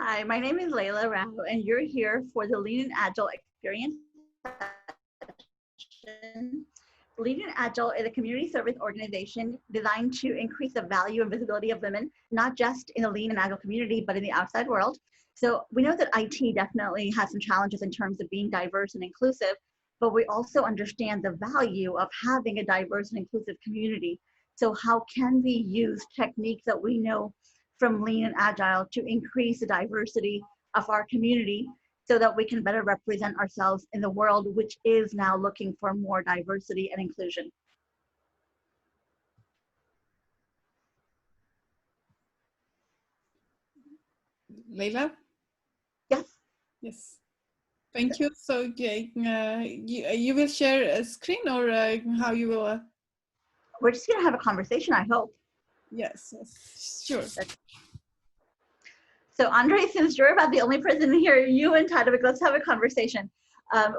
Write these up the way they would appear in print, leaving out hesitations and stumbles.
Hi, my name is Leila Rao, and you're here for the Lean and Agile experience session. Lean and Agile is a community service organization designed to increase the value and visibility of women, not just in the Lean and Agile community, but in the outside world. So we know that IT definitely has some challenges in terms of being diverse and inclusive, but we also understand the value of having a diverse and inclusive community. So how can we use techniques that we know from Lean and Agile to increase the diversity of our community so that we can better represent ourselves in the world, which is now looking for more diversity and inclusion? Leila? Yes. Yes. Thank you. So you will share a screen or how you will? We're just going to have a conversation, I hope. Yes, sure. So Andre, since you're about the only person here, you and Tadevik, let's have a conversation.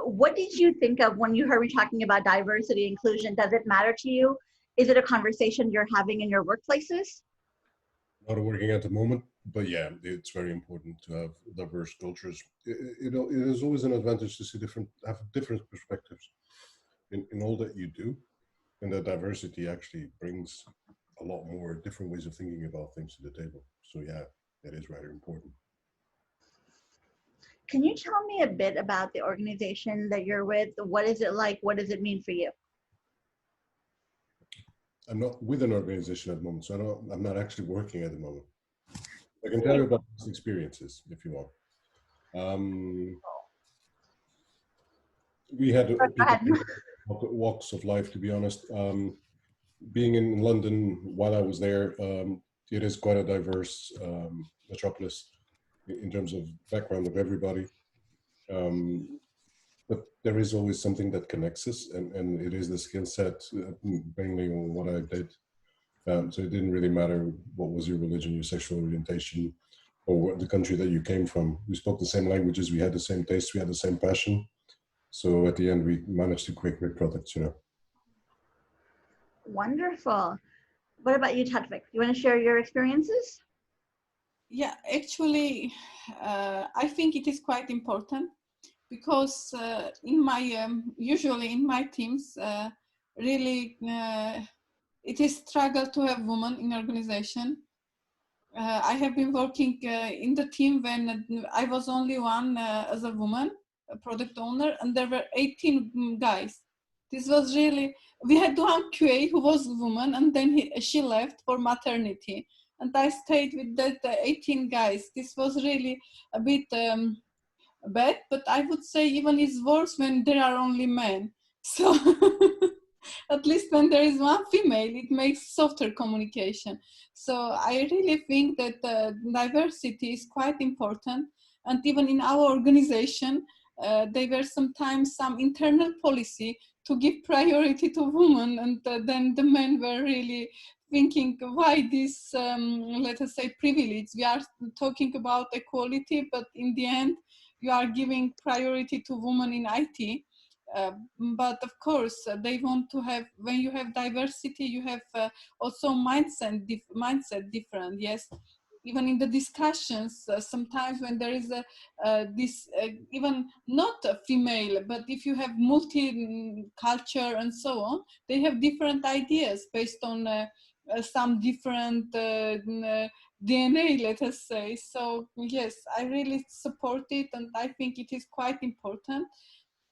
What did you think of when you heard me talking about diversity, inclusion? Does it matter to you? Is it a conversation you're having in your workplaces? Not working at the moment, but yeah, it's very important to have diverse cultures. It is always an advantage to see have different perspectives in all that you do, and that diversity actually brings a lot more different ways of thinking about things to the table. So yeah, that is rather important. Can you tell me a bit about the organization that you're with? What is it like? What does it mean for you? I'm not with an organization at the moment, so I'm not actually working at the moment. I can tell you about these experiences if you want. We had people walks of life, to be honest. Being in London while I was there, it is quite a diverse metropolis in terms of background of everybody. But there is always something that connects us, and it is the skill set, mainly on what I did. So it didn't really matter what was your religion, your sexual orientation, or the country that you came from. We spoke the same languages, we had the same tastes, we had the same passion. So at the end, we managed to create great products, you know. Wonderful. What about you, Tadevik? You want to share your experiences? Yeah, actually, I think it is quite important because in my usually in my teams, really it is struggle to have women in organization. I have been working in the team when I was only one as a woman, a product owner, and there were 18 guys. This was really, we had one QA who was a woman, and then she left for maternity. And I stayed with that 18 guys. This was really a bit bad, but I would say even it's worse when there are only men. So at least when there is one female, it makes softer communication. So I really think that diversity is quite important. And even in our organization, there were sometimes some internal policy to give priority to women, and then the men were really thinking, why this, let us say, privilege? We are talking about equality, but in the end, you are giving priority to women in IT. But of course, they want to have, when you have diversity, you have also mindset different. Yes, even in the discussions, sometimes when there is this even not a female, but if you have multi-culture and so on, they have different ideas based on some different DNA, let us say. So yes, I really support it, and I think it is quite important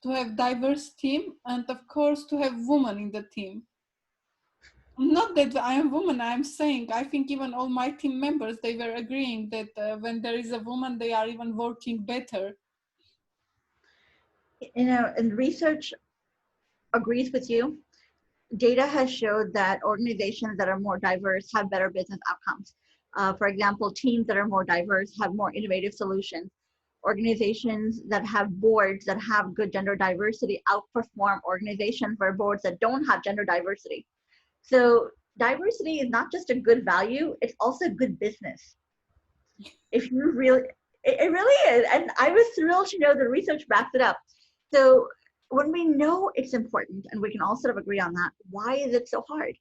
to have diverse team, and of course to have women in the team. Not that I am woman, I'm saying I think even all my team members, they were agreeing that when there is a woman, they are even working better. You know, and research agrees with you. Data has showed that organizations that are more diverse have better business outcomes. For example, teams that are more diverse have more innovative solutions. Organizations that have boards that have good gender diversity outperform organizations where boards that don't have gender diversity. So diversity is not just a good value, it's also good business. If you really, it really is. And I was thrilled to know the research backs it up. So when we know it's important, and we can all sort of agree on that, why is it so hard?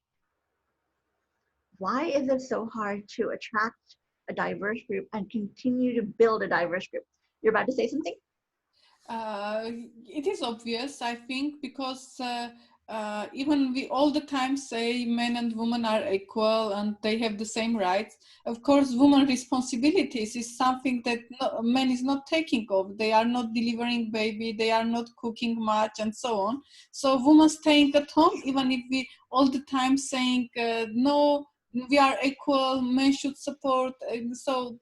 Why is it so hard to attract a diverse group and continue to build a diverse group. You're about to say something? It is obvious, I think, because even we all the time say men and women are equal and they have the same rights. Of course, women responsibilities is something that men is not taking of. They are not delivering baby, they are not cooking much and so on. So women staying at home, even if we all the time saying, no, we are equal, men should support. So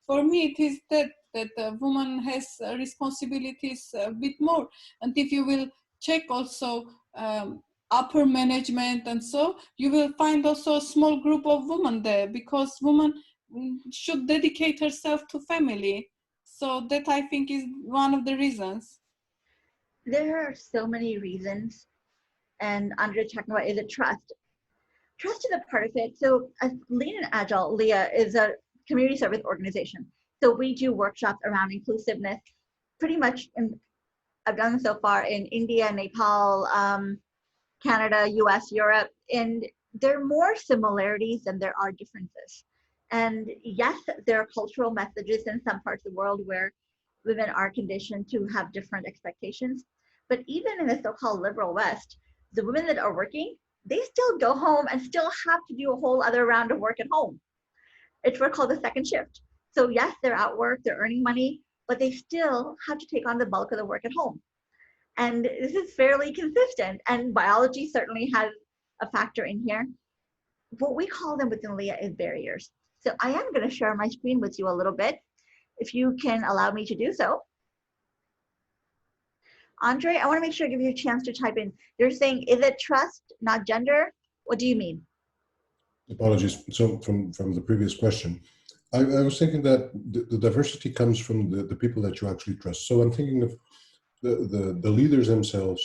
for me, it is that a woman has responsibilities a bit more. And if you will check also upper management and so, you will find also a small group of women there, because women should dedicate herself to family. So that, I think, is one of the reasons. There are so many reasons. And Andrea talking about, is it trust? Trust is a part of it. So Lean and Agile, Leah, is a community service organization. So we do workshops around inclusiveness, pretty much I've done so far in India, Nepal, Canada, US, Europe, and there are more similarities than there are differences. And yes, there are cultural messages in some parts of the world where women are conditioned to have different expectations. But even in the so-called liberal West, the women that are working, they still go home and still have to do a whole other round of work at home. It's what's called the second shift. So yes, they're at work, they're earning money, but they still have to take on the bulk of the work at home. And this is fairly consistent, and biology certainly has a factor in here. What we call them within Leah is barriers. So I am going to share my screen with you a little bit, if you can allow me to do so. Andre, I want to make sure I give you a chance to type in. You're saying, is it trust, not gender? What do you mean? Apologies. So from the previous question, I was thinking that the diversity comes from the people that you actually trust. So I'm thinking of the leaders themselves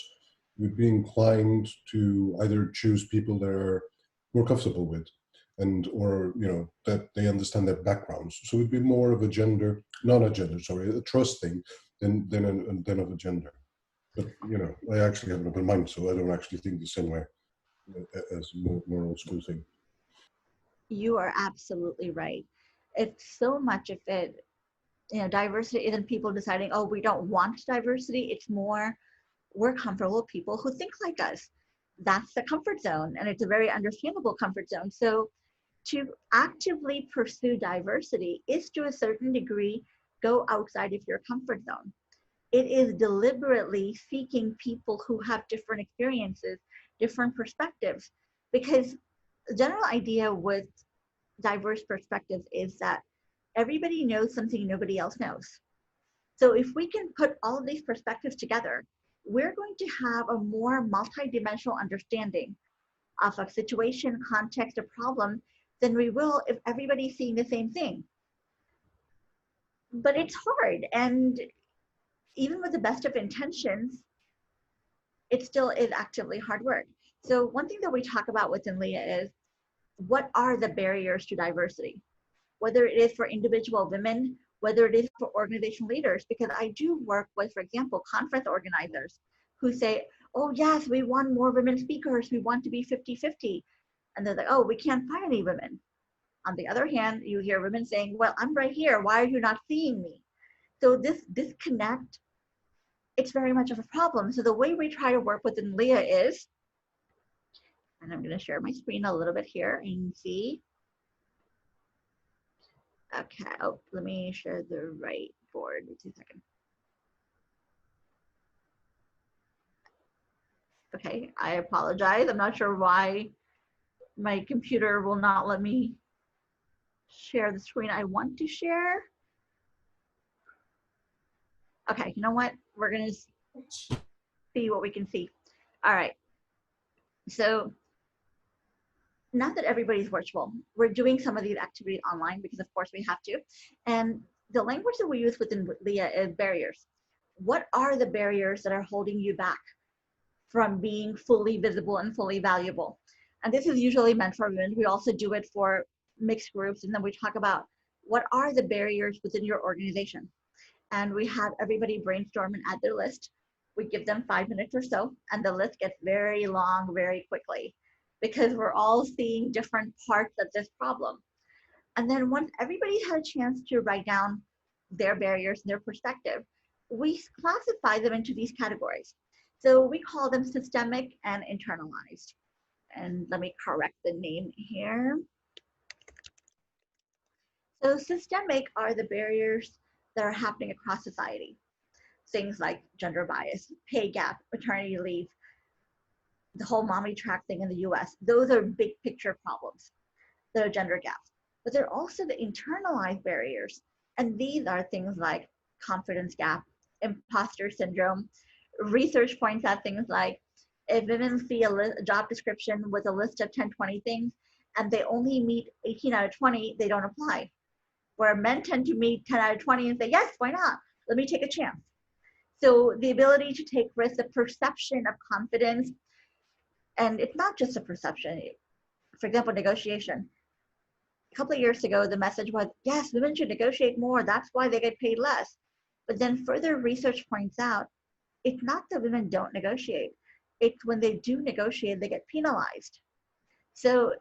would be inclined to either choose people they're more comfortable with, and or that they understand their backgrounds. So it'd be more of a gender, not a gender, sorry, a trust thing than of a gender. But I actually have an open mind, so I don't actually think the same way as more old school thing. You are absolutely right. It's so much of it, diversity isn't people deciding, oh, we don't want diversity. It's more, we're comfortable with people who think like us. That's the comfort zone, and it's a very understandable comfort zone. So to actively pursue diversity is, to a certain degree, go outside of your comfort zone. It is deliberately seeking people who have different experiences, different perspectives, because the general idea with diverse perspectives is that everybody knows something nobody else knows. So if we can put all of these perspectives together, we're going to have a more multidimensional understanding of a situation, context, a problem than we will if everybody's seeing the same thing. But it's hard, and even with the best of intentions, it still is actively hard work. So one thing that we talk about within Leah is, what are the barriers to diversity? Whether it is for individual women, whether it is for organization leaders, because I do work with, for example, conference organizers who say, oh yes, we want more women speakers, we want to be 50-50. And they're like, oh, we can't find any women. On the other hand, you hear women saying, well, I'm right here, why are you not seeing me? So this disconnect, it's very much of a problem. So the way we try to work within Leah is, and I'm going to share my screen a little bit here and see. Okay, oh, let me share the right board. 2 seconds. Okay, I apologize. I'm not sure why my computer will not let me share the screen I want to share. Okay, you know what? We're going to see what we can see. All right. So not that everybody's virtual. We're doing some of these activities online because of course we have to. And the language that we use within Leah is barriers. What are the barriers that are holding you back from being fully visible and fully valuable? And this is usually meant for women. We also do it for mixed groups. And then we talk about what are the barriers within your organization. And we have everybody brainstorm and add their list. We give them 5 minutes or so, and the list gets very long very quickly because we're all seeing different parts of this problem. And then once everybody had a chance to write down their barriers and their perspective, we classify them into these categories. So we call them systemic and internalized. And let me correct the name here. So systemic are the barriers that are happening across society. Things like gender bias, pay gap, maternity leave, the whole mommy track thing in the US. Those are big picture problems. There are gender gaps. But there are also the internalized barriers. And these are things like confidence gap, impostor syndrome. Research points out things like if women see a job description with a list of 10, 20 things, and they only meet 18 out of 20, they don't apply. Where men tend to meet 10 out of 20 and say, yes, why not? Let me take a chance. So the ability to take risks, the perception of confidence, and it's not just a perception. For example, negotiation. A couple of years ago, the message was, yes, women should negotiate more. That's why they get paid less. But then further research points out, it's not that women don't negotiate. It's when they do negotiate, they get penalized. So,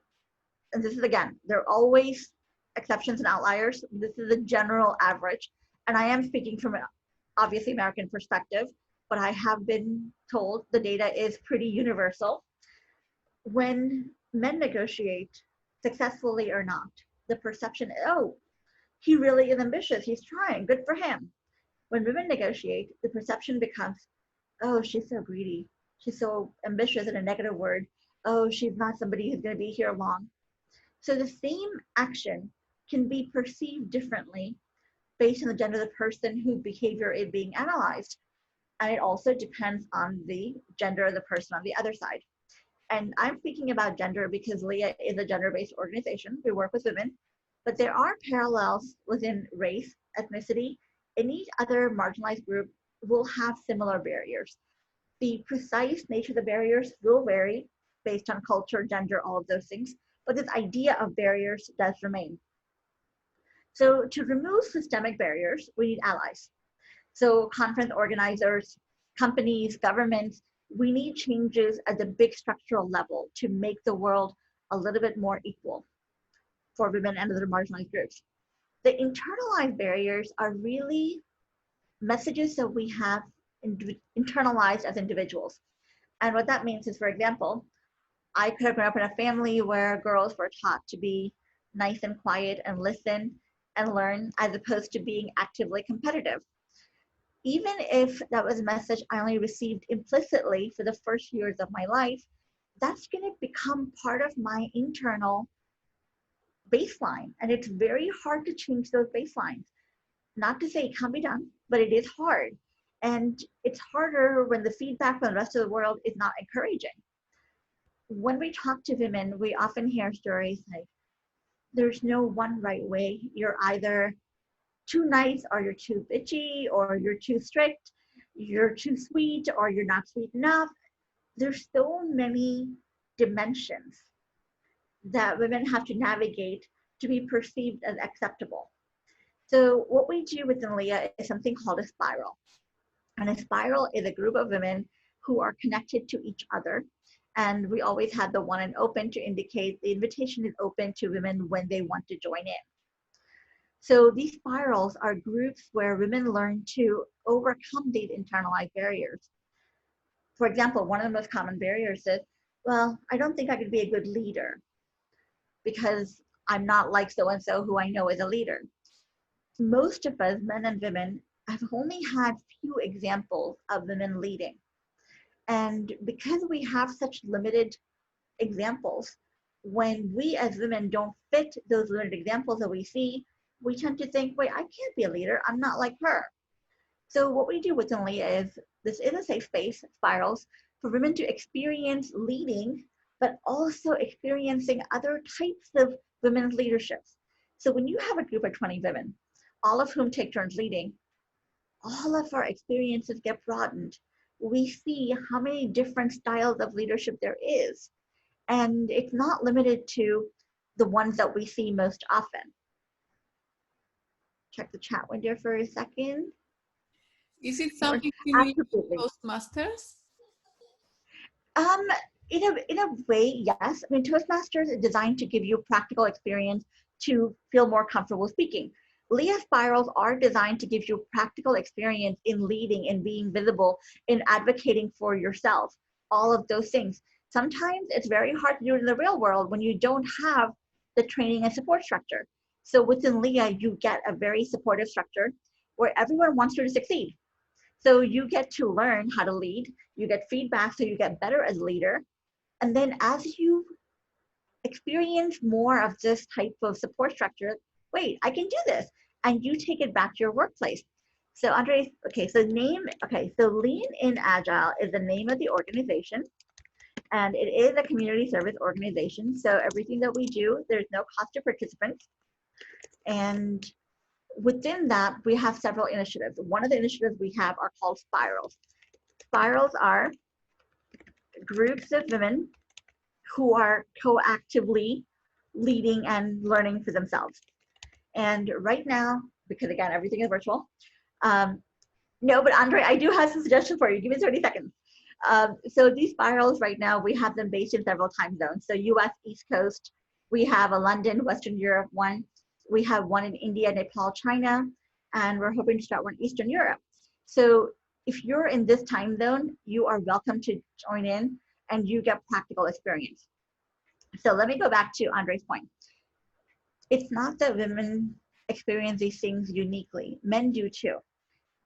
and this is again, there are always exceptions and outliers. This is a general average. And I am speaking from an obviously American perspective, but I have been told the data is pretty universal. When men negotiate, successfully or not, the perception, oh, he really is ambitious, he's trying, good for him. When women negotiate, the perception becomes, oh, she's so greedy, she's so ambitious, in a negative word, oh, she's not somebody who's going to be here long. So the same action can be perceived differently based on the gender of the person whose behavior is being analyzed. And it also depends on the gender of the person on the other side. And I'm speaking about gender because Leah is a gender-based organization. We work with women, but there are parallels within race, ethnicity. Any other marginalized group will have similar barriers. The precise nature of the barriers will vary based on culture, gender, all of those things, but this idea of barriers does remain. So to remove systemic barriers, we need allies. So conference organizers, companies, governments, we need changes at the big structural level to make the world a little bit more equal for women and other marginalized groups. The internalized barriers are really messages that we have internalized as individuals. And what that means is, for example, I could have grown up in a family where girls were taught to be nice and quiet and listen and learn, as opposed to being actively competitive. Even if that was a message I only received implicitly for the first years of my life, that's going to become part of my internal baseline. And it's very hard to change those baselines. Not to say it can't be done, but it is hard. And it's harder when the feedback from the rest of the world is not encouraging. When we talk to women, we often hear stories like, there's no one right way. You're either too nice, or you're too bitchy, or you're too strict, you're too sweet, or you're not sweet enough. There's so many dimensions that women have to navigate to be perceived as acceptable. So what we do within Leah is something called a spiral. And a spiral is a group of women who are connected to each other. And we always have the one and open to indicate the invitation is open to women when they want to join in. So these spirals are groups where women learn to overcome these internalized barriers. For example, one of the most common barriers is, well, I don't think I could be a good leader because I'm not like so-and-so who I know is a leader. Most of us, men and women, have only had few examples of women leading. And because we have such limited examples, when we as women don't fit those limited examples that we see, we tend to think, wait, I can't be a leader. I'm not like her. So what we do within Leah is, this is a safe space, spirals, for women to experience leading, but also experiencing other types of women's leaderships. So when you have a group of 20 women, all of whom take turns leading, all of our experiences get broadened. We see how many different styles of leadership there is. And it's not limited to the ones that we see most often. Check the chat window for a second. Is it something similar to Toastmasters? In a way, yes. I mean, Toastmasters is designed to give you practical experience to feel more comfortable speaking. Leah spirals are designed to give you practical experience in leading, in being visible, in advocating for yourself, all of those things. Sometimes it's very hard to do it in the real world when you don't have the training and support structure. So within Leah, you get a very supportive structure where everyone wants you to succeed. So you get to learn how to lead, you get feedback so you get better as a leader. And then as you experience more of this type of support structure, wait, I can do this. And you take it back to your workplace. So Andre, so LeanInAgile is the name of the organization. And it is a community service organization. So everything that we do, there's no cost to participants. And within that, we have several initiatives. One of the initiatives we have are called spirals. Spirals are groups of women who are proactively leading and learning for themselves. And right now, because again, everything is virtual. No, but Andre, I do have some suggestions for you. Give me 30 seconds. So these spirals right now, we have them based in several time zones. So US East Coast, we have a London, Western Europe one. We have one in India, Nepal, China, and we're hoping to start one in Eastern Europe. So if you're in this time zone, you are welcome to join in and you get practical experience. So let me go back to Andre's point. It's not that women experience these things uniquely, men do too.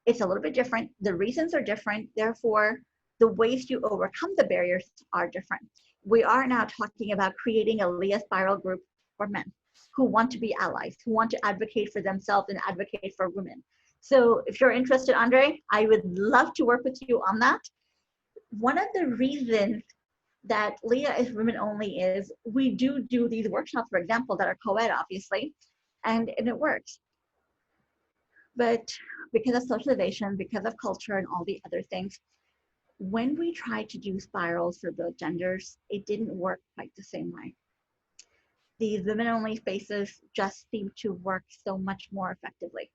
It's a little bit different. The reasons are different. Therefore, the ways to overcome the barriers are different. We are now talking about creating a Leah Spiral group for men who want to be allies, who want to advocate for themselves and advocate for women. So if you're interested, Andre, I would love to work with you on that. One of the reasons that Leah is women only is we do these workshops, for example, that are co-ed, obviously, and it works. But because of socialization, because of culture and all the other things, when we tried to do spirals for both genders, it didn't work quite the same way. These women-only spaces just seem to work so much more effectively.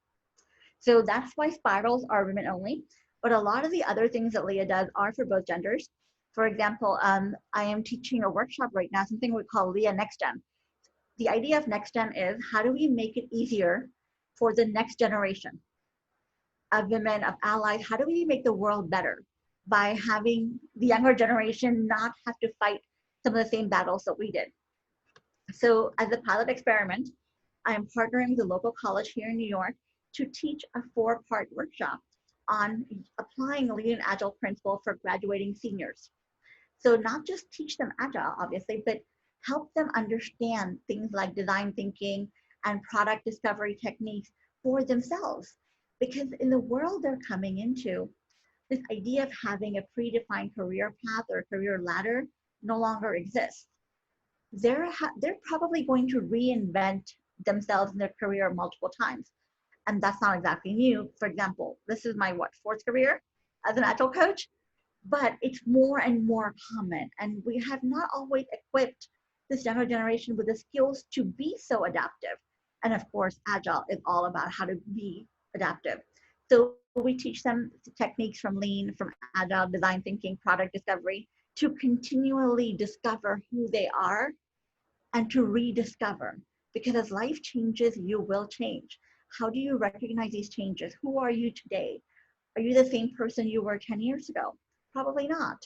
So that's why spirals are women-only, but a lot of the other things that Leah does are for both genders. For example, I am teaching a workshop right now, something we call Leah Next Gen. The idea of Next Gen is how do we make it easier for the next generation of women, of allies? How do we make the world better by having the younger generation not have to fight some of the same battles that we did? So as a pilot experiment, I am partnering with a local college here in New York to teach a 4-part workshop on applying LeanInAgile principle for graduating seniors. So not just teach them Agile, obviously, but help them understand things like design thinking and product discovery techniques for themselves. Because in the world they're coming into, this idea of having a predefined career path or career ladder no longer exists. They're probably going to reinvent themselves in their career multiple times. And that's not exactly new. For example, this is my 4th career as an Agile coach, but it's more and more common. And we have not always equipped this younger generation with the skills to be so adaptive. And of course, Agile is all about how to be adaptive. So we teach them techniques from Lean, from Agile, design thinking, product discovery, to continually discover who they are and to rediscover. Because as life changes, you will change. How do you recognize these changes? Who are you today? Are you the same person you were 10 years ago? Probably not.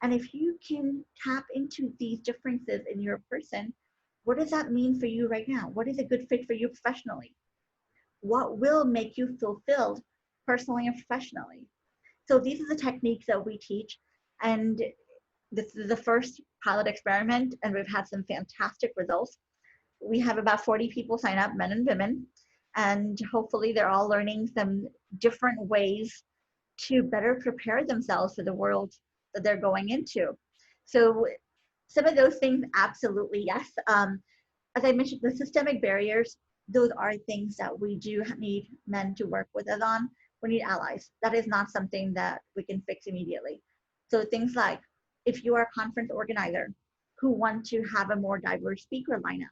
And if you can tap into these differences in your person, what does that mean for you right now? What is a good fit for you professionally? What will make you fulfilled personally and professionally? So these are the techniques that we teach. And this is the first pilot experiment, and we've had some fantastic results. We have about 40 people sign up, men and women, and hopefully they're all learning some different ways to better prepare themselves for the world that they're going into. So some of those things, absolutely, yes. As I mentioned, the systemic barriers, those are things that we do need men to work with us on. We need allies. That is not something that we can fix immediately. So things like, if you are a conference organizer who want to have a more diverse speaker lineup,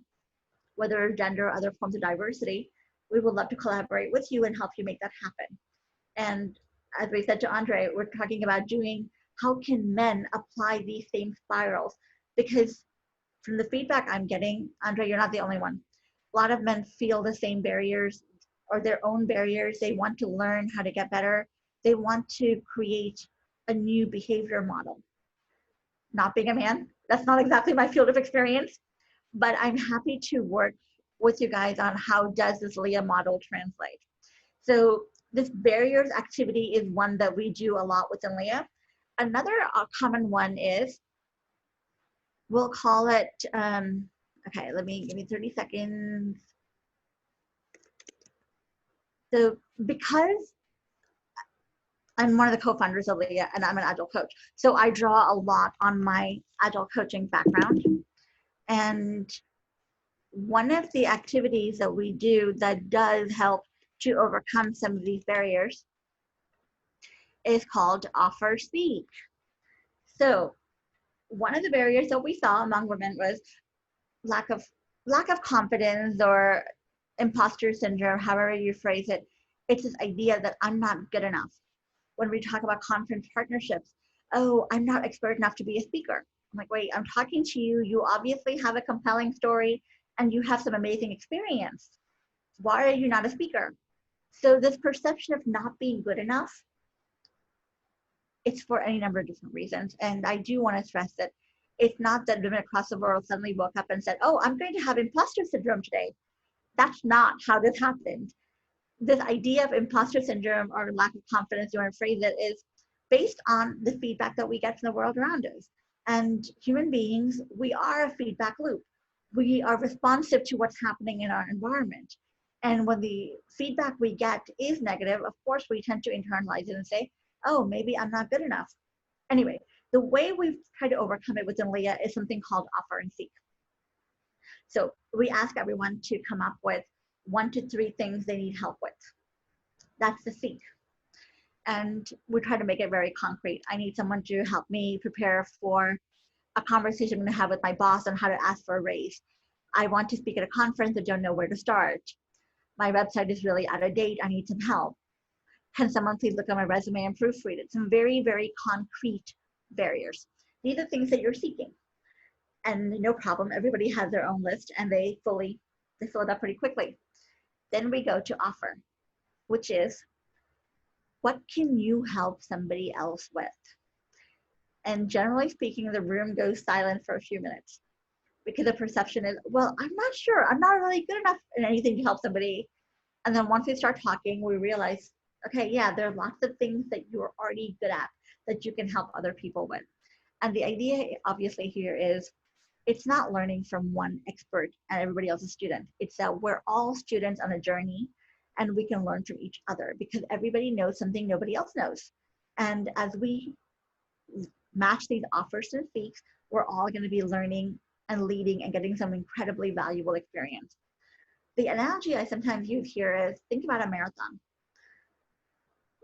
whether gender or other forms of diversity, we would love to collaborate with you and help you make that happen. And as we said to Andre, we're talking about how can men apply these same spirals? Because from the feedback I'm getting, Andre, you're not the only one. A lot of men feel the same barriers or their own barriers. They want to learn how to get better. They want to create a new behavior model. Not being a man, that's not exactly my field of experience, but I'm happy to work with you guys on how does this Leah model translate. So this barriers activity is one that we do a lot within Leah. Another common one is, we'll call it, okay, give me 30 seconds. So because I'm one of the co-founders of Leah and I'm an Agile coach, so I draw a lot on my Agile coaching background. And one of the activities that we do that does help to overcome some of these barriers is called offer speak. So one of the barriers that we saw among women was lack of confidence or imposter syndrome, however you phrase it. It's this idea that I'm not good enough. When we talk about conference partnerships, oh, I'm not expert enough to be a speaker. I'm like, wait, I'm talking to you. You obviously have a compelling story and you have some amazing experience. Why are you not a speaker? So this perception of not being good enough, it's for any number of different reasons. And I do want to stress that it's not that women across the world suddenly woke up and said, oh, I'm going to have imposter syndrome today. That's not how this happened. This idea of imposter syndrome or lack of confidence, you want to phrase it, is based on the feedback that we get from the world around us. And human beings, we are a feedback loop. We are responsive to what's happening in our environment. And when the feedback we get is negative, of course, we tend to internalize it and say, oh, maybe I'm not good enough. Anyway, the way we've tried to overcome it within Leah is something called offer and seek. So we ask everyone to come up with 1 to 3 things they need help with. That's the seek. And we try to make it very concrete. I need someone to help me prepare for a conversation I'm going to have with my boss on how to ask for a raise. I want to speak at a conference but don't know where to start. My website is really out of date. I need some help. Can someone please look at my resume and proofread it? Some very, very concrete barriers. These are things that you're seeking. And no problem, everybody has their own list and they fill it up pretty quickly. Then we go to offer, which is, what can you help somebody else with? And generally speaking, the room goes silent for a few minutes because the perception is, well, I'm not sure. I'm not really good enough in anything to help somebody. And then once we start talking, we realize, okay, yeah, there are lots of things that you're already good at that you can help other people with. And the idea obviously here is, it's not learning from one expert and everybody else a student. It's that we're all students on a journey and we can learn from each other because everybody knows something nobody else knows. And as we match these offers and seeks, we're all going to be learning and leading and getting some incredibly valuable experience. The analogy I sometimes use here is, think about a marathon.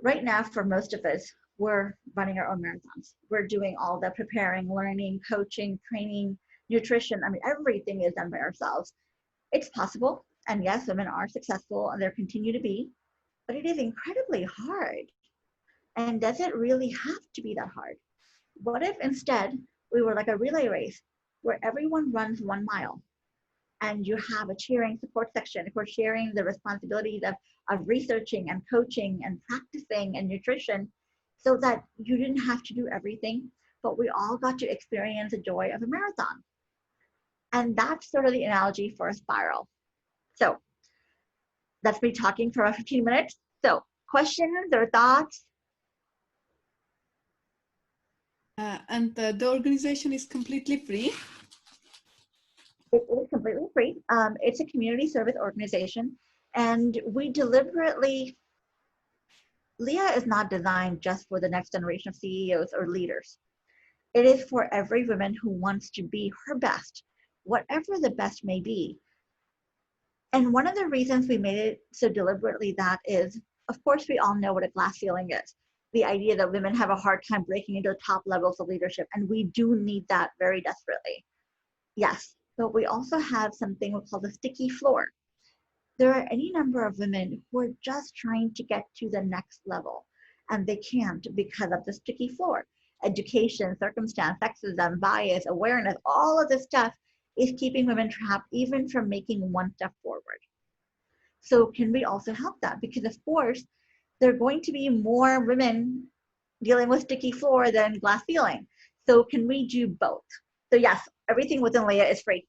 Right now, for most of us, we're running our own marathons. We're doing all the preparing, learning, coaching, training, nutrition. I mean, everything is done by ourselves. It's possible, and yes, women are successful and there continue to be, but it is incredibly hard. And does it really have to be that hard? What if instead we were like a relay race where everyone runs 1 mile and you have a cheering support section for sharing the responsibilities of researching and coaching and practicing and nutrition, so that you didn't have to do everything, but we all got to experience the joy of a marathon. And that's sort of the analogy for a spiral. So that's me talking for about 15 minutes. So questions or thoughts? And the organization is completely free. It is completely free. It's a community service organization, and we deliberately, Leah is not designed just for the next generation of CEOs or leaders. It is for every woman who wants to be her best, whatever the best may be. And one of the reasons we made it so deliberately that is, of course, we all know what a glass ceiling is. The idea that women have a hard time breaking into top levels of leadership, and we do need that very desperately. Yes, but we also have something we call the sticky floor. There are any number of women who are just trying to get to the next level, and they can't because of the sticky floor. Education, circumstance, sexism, bias, awareness, all of this stuff is keeping women trapped even from making one step forward. So can we also help that? Because of course, there are going to be more women dealing with sticky floor than glass ceiling. So can we do both? So yes, everything within Leah is free.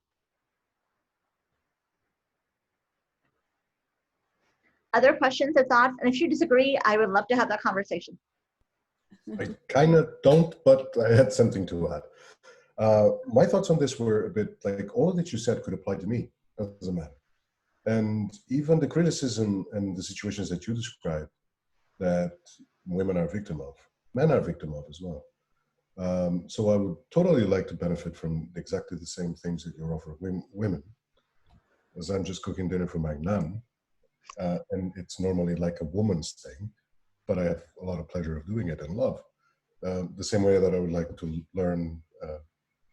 Other questions or thoughts? And if you disagree, I would love to have that conversation. I kind of don't, but I had something to add. My thoughts on this were a bit like all that you said could apply to me as a man. And even the criticism and the situations that you described that women are victim of, men are victim of as well. So I would totally like to benefit from exactly the same things that you're offering women, as I'm just cooking dinner for my nan, and it's normally like a woman's thing, but I have a lot of pleasure of doing it and love. The same way that I would like to learn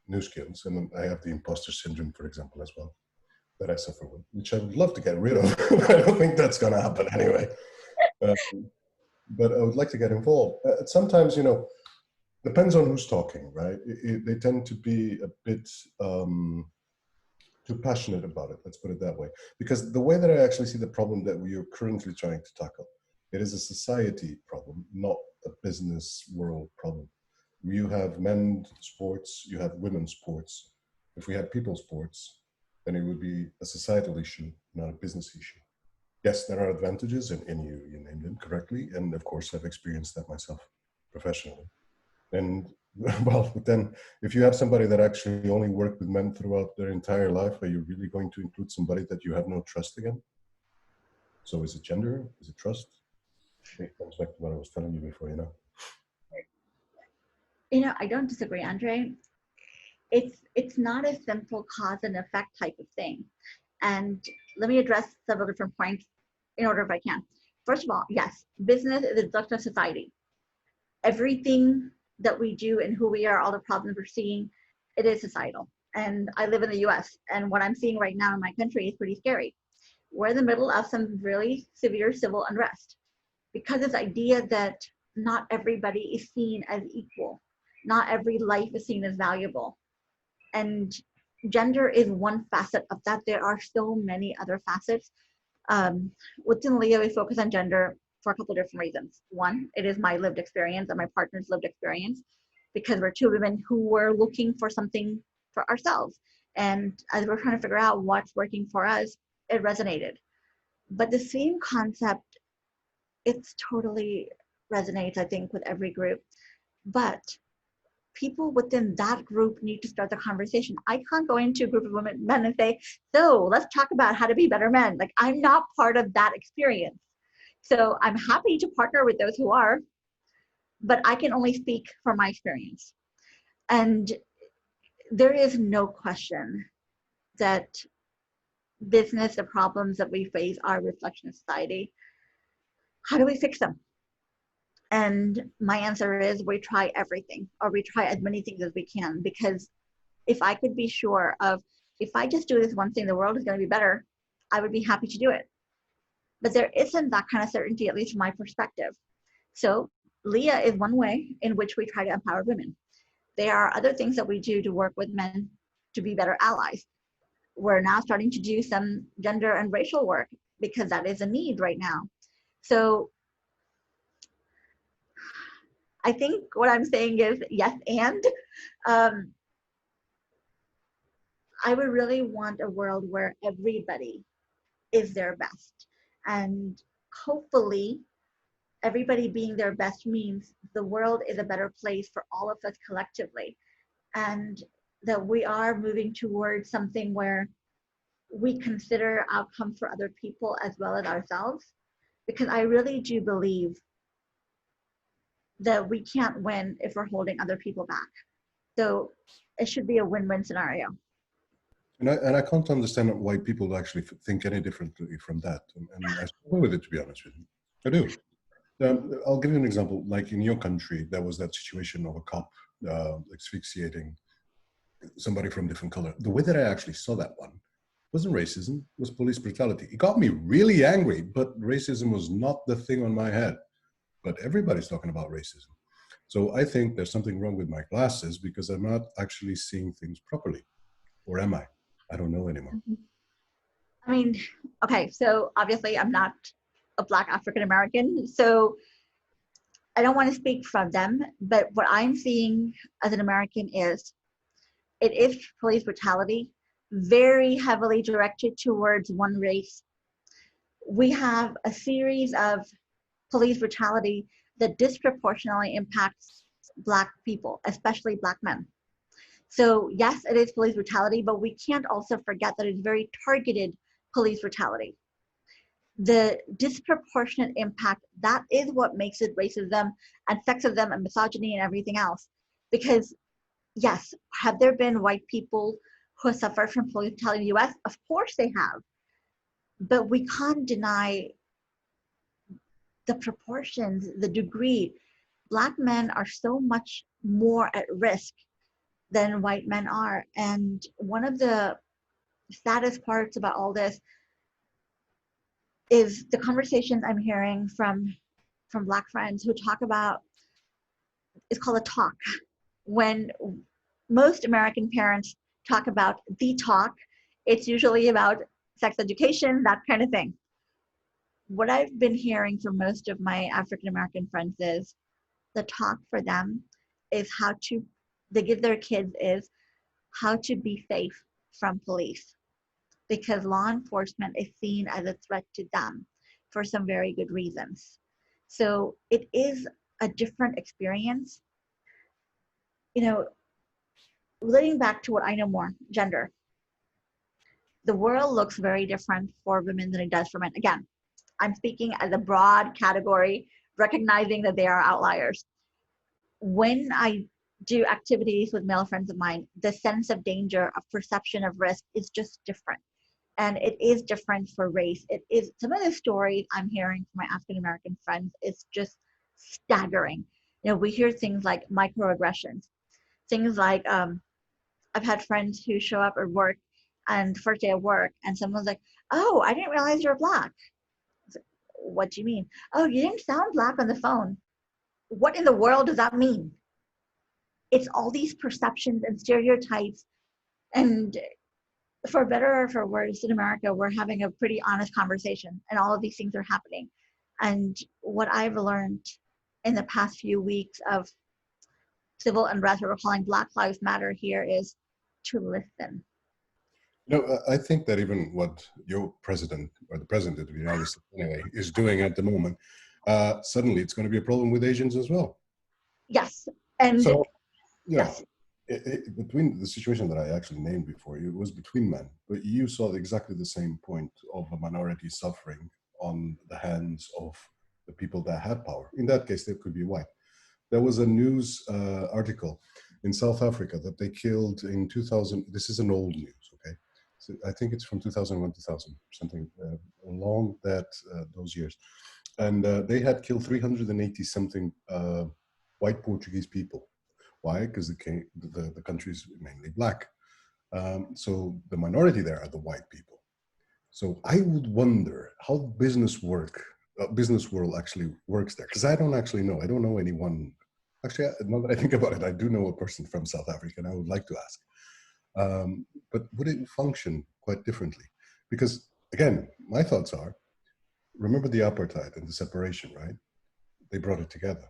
new skills, and I have the imposter syndrome, for example, as well, that I suffer with, which I would love to get rid of. I don't think that's going to happen anyway. But I would like to get involved. Sometimes, you know, depends on who's talking, right? They tend to be a bit too passionate about it, let's put it that way. Because the way that I actually see the problem that we are currently trying to tackle, it is a society problem, not a business world problem. You have men's sports, you have women's sports. If we had people sports, then it would be a societal issue, not a business issue. Yes, there are advantages, and you named them correctly. And of course, I've experienced that myself professionally. And well, then if you have somebody that actually only worked with men throughout their entire life, are you really going to include somebody that you have no trust again? So is it gender? Is it trust? It comes back to what I was telling you before, you know. You know, I don't disagree, Andre. It's not a simple cause and effect type of thing. And let me address several different points in order if I can. First of all, yes, business is a reflection of society. Everything that we do and who we are, all the problems we're seeing, it is societal. And I live in the US, and what I'm seeing right now in my country is pretty scary. We're in the middle of some really severe civil unrest because this idea that not everybody is seen as equal, not every life is seen as valuable. And gender is one facet of that. There are so many other facets. Within Leah, we focus on gender for a couple of different reasons. One, it is my lived experience and my partner's lived experience, because we're two women who were looking for something for ourselves. And as we're trying to figure out what's working for us, it resonated. But the same concept, it's totally resonates, I think, with every group. But people within that group need to start the conversation. I can't go into a group of women, men and say, so let's talk about how to be better men. Like, I'm not part of that experience. So I'm happy to partner with those who are, but I can only speak from my experience. And there is no question that business, the problems that we face are a reflection of society. How do we fix them? And my answer is we try everything, or we try as many things as we can, because if I could be sure of, if I just do this one thing, the world is going to be better, I would be happy to do it. But there isn't that kind of certainty, at least from my perspective. So Leah is one way in which we try to empower women. There are other things that we do to work with men to be better allies. We're now starting to do some gender and racial work because that is a need right now. So I think what I'm saying is yes, and I would really want a world where everybody is their best. And hopefully everybody being their best means the world is a better place for all of us collectively. And that we are moving towards something where we consider outcomes for other people as well as ourselves. Because I really do believe that we can't win if we're holding other people back. So it should be a win-win scenario. And I can't understand why people actually think any differently from that. And I struggle with it, to be honest with you. I do. I'll give you an example. Like in your country, there was that situation of a cop asphyxiating somebody from different color. The way that I actually saw that one wasn't racism, it was police brutality. It got me really angry, but racism was not the thing on my head. But everybody's talking about racism. So I think there's something wrong with my glasses because I'm not actually seeing things properly. Or am I? I don't know anymore. I mean, okay, so obviously I'm not a Black African American, so I don't want to speak from them, but what I'm seeing as an American is it is police brutality, very heavily directed towards one race. We have a series of police brutality that disproportionately impacts Black people, especially Black men. So yes, it is police brutality, but we can't also forget that it's very targeted police brutality. The disproportionate impact, that is what makes it racism and sexism and misogyny and everything else. Because yes, have there been white people who have suffered from police brutality in the US? Of course they have. But we can't deny the proportions, the degree. Black men are so much more at risk than white men are. And one of the saddest parts about all this is the conversations I'm hearing from Black friends who talk about, it's called a talk. When most American parents talk about the talk, it's usually about sex education, that kind of thing. What I've been hearing from most of my African American friends is the talk for them is how to, they give their kids is how to be safe from police, because law enforcement is seen as a threat to them for some very good reasons. So it is a different experience. You know, relating back to what I know more, gender, the world looks very different for women than it does for men. Again, I'm speaking as a broad category, recognizing that they are outliers. When I do activities with male friends of mine, the sense of danger, of perception of risk is just different. And it is different for race. It is, some of the stories I'm hearing from my African American friends is just staggering. You know, we hear things like microaggressions, things like I've had friends who show up at work and first day of work and someone's like, oh, I didn't realize you're Black. Like, what do you mean? Oh, you didn't sound Black on the phone. What in the world does that mean? It's all these perceptions and stereotypes. And for better or for worse, in America, we're having a pretty honest conversation and all of these things are happening. And what I've learned in the past few weeks of civil unrest, what we're calling Black Lives Matter here, is to listen. No, I think that even what your president, or the president of the United States anyway, is doing at the moment, suddenly it's going to be a problem with Asians as well. Yes. And so, you know, yes. Between the situation that I actually named before, it was between men, but you saw exactly the same point of a minority suffering on the hands of the people that had power. In that case, they could be white. There was a news article in South Africa that they killed in 2000. This is an old news, okay? So I think it's from 2001, 2000, something along that those years. And they had killed 380 something white Portuguese people. Why? Because the country is mainly Black. So the minority there are the white people. So I would wonder how business world actually works there, because I don't actually know. I don't know anyone. Actually, now that I think about it, I do know a person from South Africa, and I would like to ask. But would it function quite differently? Because again, my thoughts are, remember the apartheid and the separation, right? They brought it together.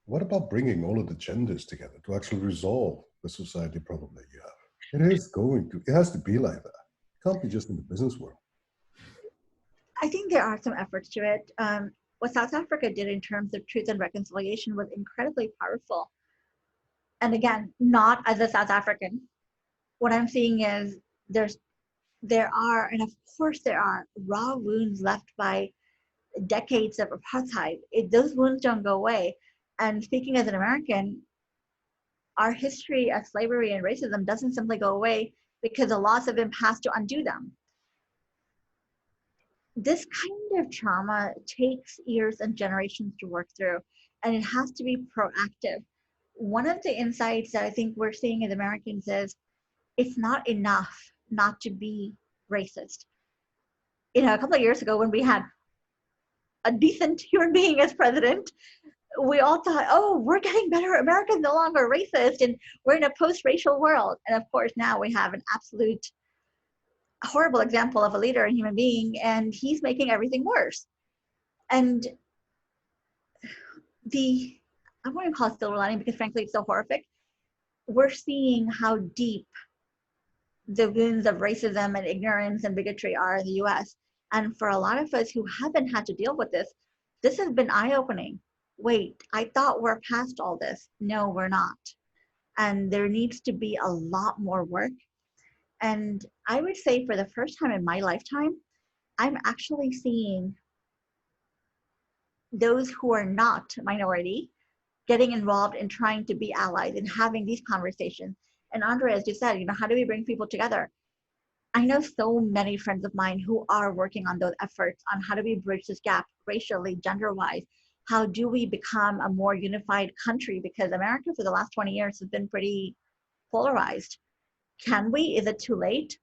What about bringing all of the genders together to actually resolve the society problem that you have? It has to be like that. It can't be just in the business world. I think there are some efforts to it. What South Africa did in terms of truth and reconciliation was incredibly powerful. And again, not as a South African. What I'm seeing is there are, and of course there are, raw wounds left by decades of apartheid. Those wounds don't go away. And speaking as an American, our history of slavery and racism doesn't simply go away because the laws have been passed to undo them. This kind of trauma takes years and generations to work through, and it has to be proactive. One of the insights that I think we're seeing as Americans is it's not enough not to be racist. You know, a couple of years ago when we had a decent human being as president, we all thought, oh, we're getting better. America's no longer racist and we're in a post-racial world. And of course, now we have an absolute horrible example of a leader, a human being, and he's making everything worse. And I wouldn't call it silver lining because frankly it's so horrific. We're seeing how deep the wounds of racism and ignorance and bigotry are in the US. And for a lot of us who haven't had to deal with this, this has been eye-opening. Wait, I thought we're past all this. No, we're not. And there needs to be a lot more work. And I would say for the first time in my lifetime, I'm actually seeing those who are not minority getting involved in trying to be allies and having these conversations. And Andre, as you said, how do we bring people together? I know so many friends of mine who are working on those efforts on how do we bridge this gap racially, gender-wise. How do we become a more unified country? Because America for the last 20 years has been pretty polarized. Can we? Is it too late?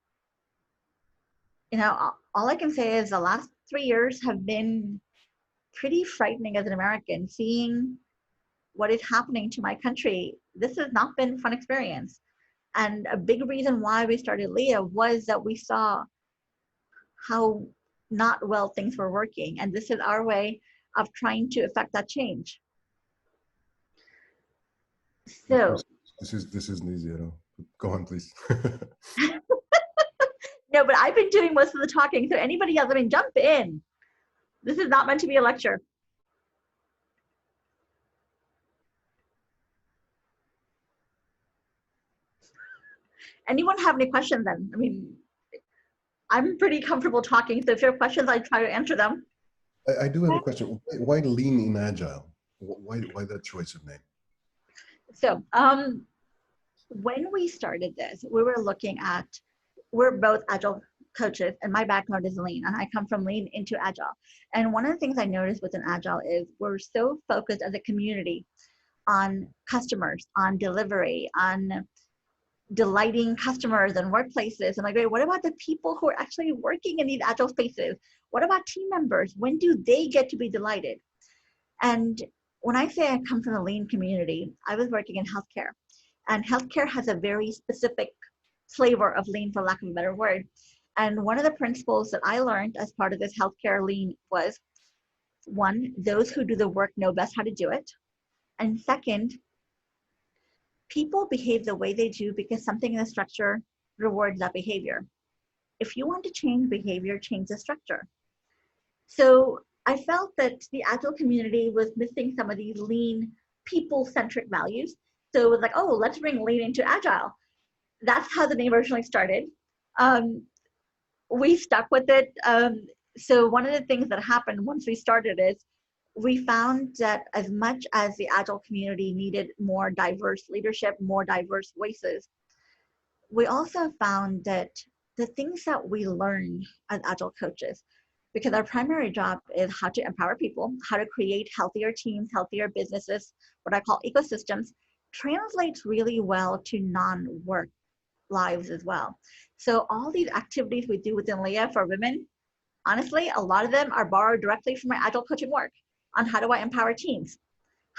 All I can say is the last 3 years have been pretty frightening as an American, seeing what is happening to my country. This has not been a fun experience. And a big reason why we started Leah was that we saw how not well things were working. And this is our way of trying to affect that change. So this isn't easy at all. Go on, please. No, but I've been doing most of the talking. So anybody else, jump in. This is not meant to be a lecture. Anyone have any questions then? I'm pretty comfortable talking. So if you have questions, I try to answer them. I do have a question. Why LeanInAgile? Why that choice of name? So when we started this, we were looking at, we're both Agile coaches and my background is Lean and I come from Lean into Agile. And one of the things I noticed within Agile is we're so focused as a community on customers, on delivery, on delighting customers and workplaces. I'm like, wait, what about the people who are actually working in these Agile spaces? What about team members? When do they get to be delighted? And when I say I come from the Lean community, I was working in healthcare. And healthcare has a very specific flavor of Lean, for lack of a better word. And one of the principles that I learned as part of this healthcare Lean was, one, those who do the work know best how to do it. And second, people behave the way they do because something in the structure rewards that behavior. If you want to change behavior, change the structure. So I felt that the Agile community was missing some of these Lean people-centric values. So it was like, oh, let's bring Lean into Agile. That's how the name originally started. We stuck with it. So one of the things that happened once we started is we found that as much as the Agile community needed more diverse leadership, more diverse voices, we also found that the things that we learn as Agile coaches, because our primary job is how to empower people, how to create healthier teams, healthier businesses, what I call ecosystems, translates really well to non-work lives as well. So all these activities we do within Leah for women, honestly, a lot of them are borrowed directly from my Agile coaching work on how do I empower teams?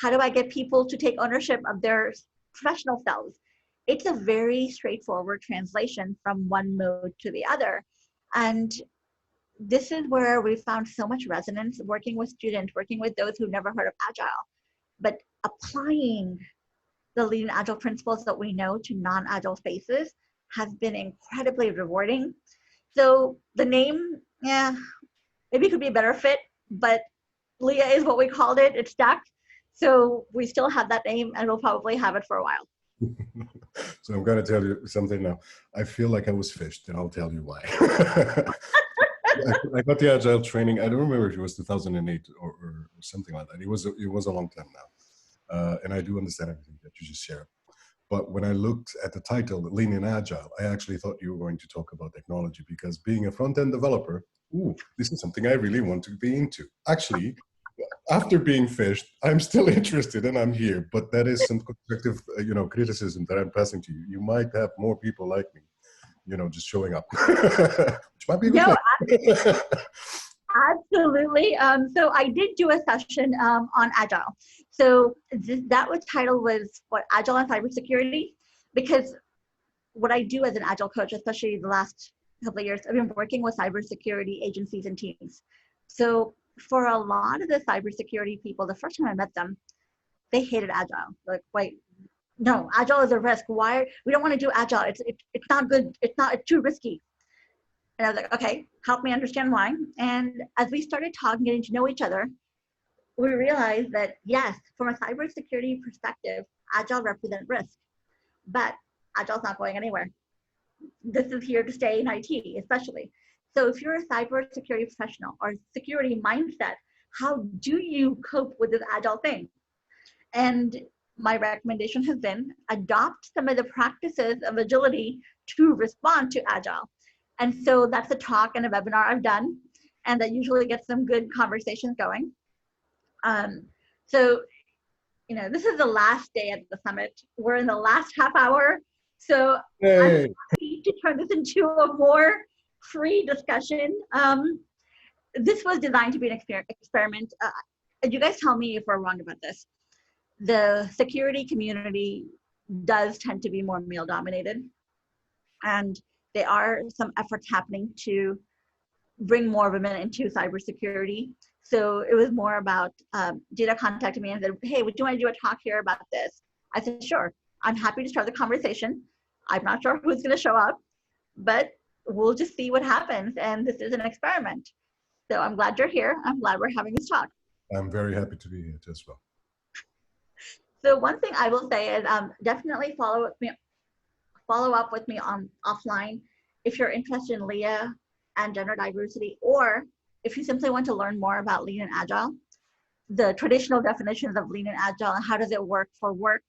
How do I get people to take ownership of their professional selves? It's a very straightforward translation from one mode to the other. And this is where we found so much resonance working with students, working with those who've never heard of Agile, but applying the Lean Agile principles that we know to non-Agile spaces has been incredibly rewarding. So the name, yeah, maybe it could be a better fit, but Leah is what we called it. It's stuck. So we still have that name and we'll probably have it for a while. So I'm going to tell you something now. I feel like I was fished and I'll tell you why. I got the Agile training. I don't remember if it was 2008 or something like that. It was a long time now. And I do understand everything that you just shared. But when I looked at the title, LeanInAgile, I actually thought you were going to talk about technology because being a front-end developer, this is something I really want to be into. Actually, after being fished, I'm still interested and I'm here, but that is some constructive, criticism that I'm passing to you. You might have more people like me, just showing up, which might be a good thing. Absolutely. So I did do a session on Agile. So that title was Agile and Cybersecurity, because what I do as an Agile coach, especially the last couple of years, I've been working with cybersecurity agencies and teams. So for a lot of the cybersecurity people, the first time I met them, they hated Agile. Like, wait, no, Agile is a risk. Why? We don't want to do Agile. It's not good. It's too risky. And I was like, okay, help me understand why. And as we started talking, getting to know each other, we realized that yes, from a cybersecurity perspective, Agile represents risk, but Agile's not going anywhere. This is here to stay in IT, especially. So if you're a cybersecurity professional or security mindset, how do you cope with this Agile thing? And my recommendation has been adopt some of the practices of agility to respond to Agile. And so that's a talk and a webinar I've done, and that usually gets some good conversations going. So, you know, this is the last day at the summit. We're in the last half hour. So Hey. I'm happy to turn this into a more free discussion. This was designed to be an experiment. You guys tell me if we're wrong about this. The security community does tend to be more male dominated. And there are some efforts happening to bring more women into cybersecurity. So it was more about Gina contacted me and said, hey, would you want to do a talk here about this? I said, sure, I'm happy to start the conversation. I'm not sure who's going to show up, but we'll just see what happens. And this is an experiment. So I'm glad you're here. I'm glad we're having this talk. I'm very happy to be here as well. So one thing I will say is definitely follow up with me on offline if you're interested in Leah and gender diversity, or if you simply want to learn more about Lean and Agile, the traditional definitions of Lean and Agile and how does it work for work.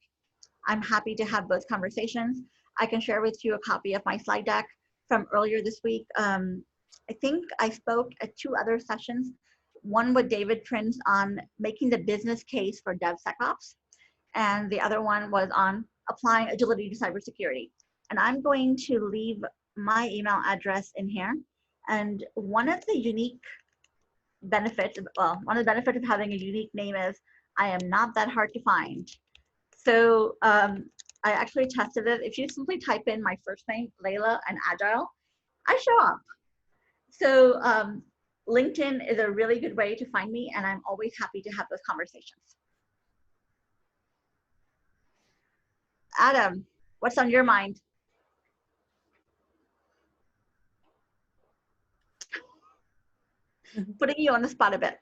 I'm happy to have those conversations. I can share with you a copy of my slide deck from earlier this week. I think I spoke at 2 other sessions, one with David Prince on making the business case for DevSecOps, and the other one was on applying agility to cybersecurity. And I'm going to leave my email address in here. And one of the unique benefits, well, one of the benefits of having a unique name is I am not that hard to find. So I actually tested it. If you simply type in my first name, Leila and Agile, I show up. So LinkedIn is a really good way to find me, and I'm always happy to have those conversations. Adam, what's on your mind? Putting you on the spot a bit.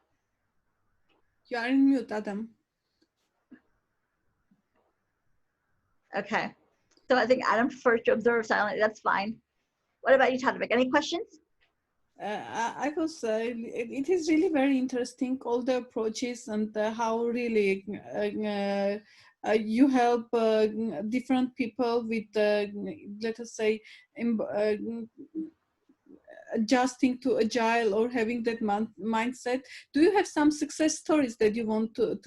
You are in mute, Adam. Okay. So I think Adam prefers to observe silently. That's fine. What about you, Tadvik? Any questions? I will say it is really very interesting, all the approaches and how really you help different people with, let us say, adjusting to agile or having that mindset. Do you have some success stories that you want to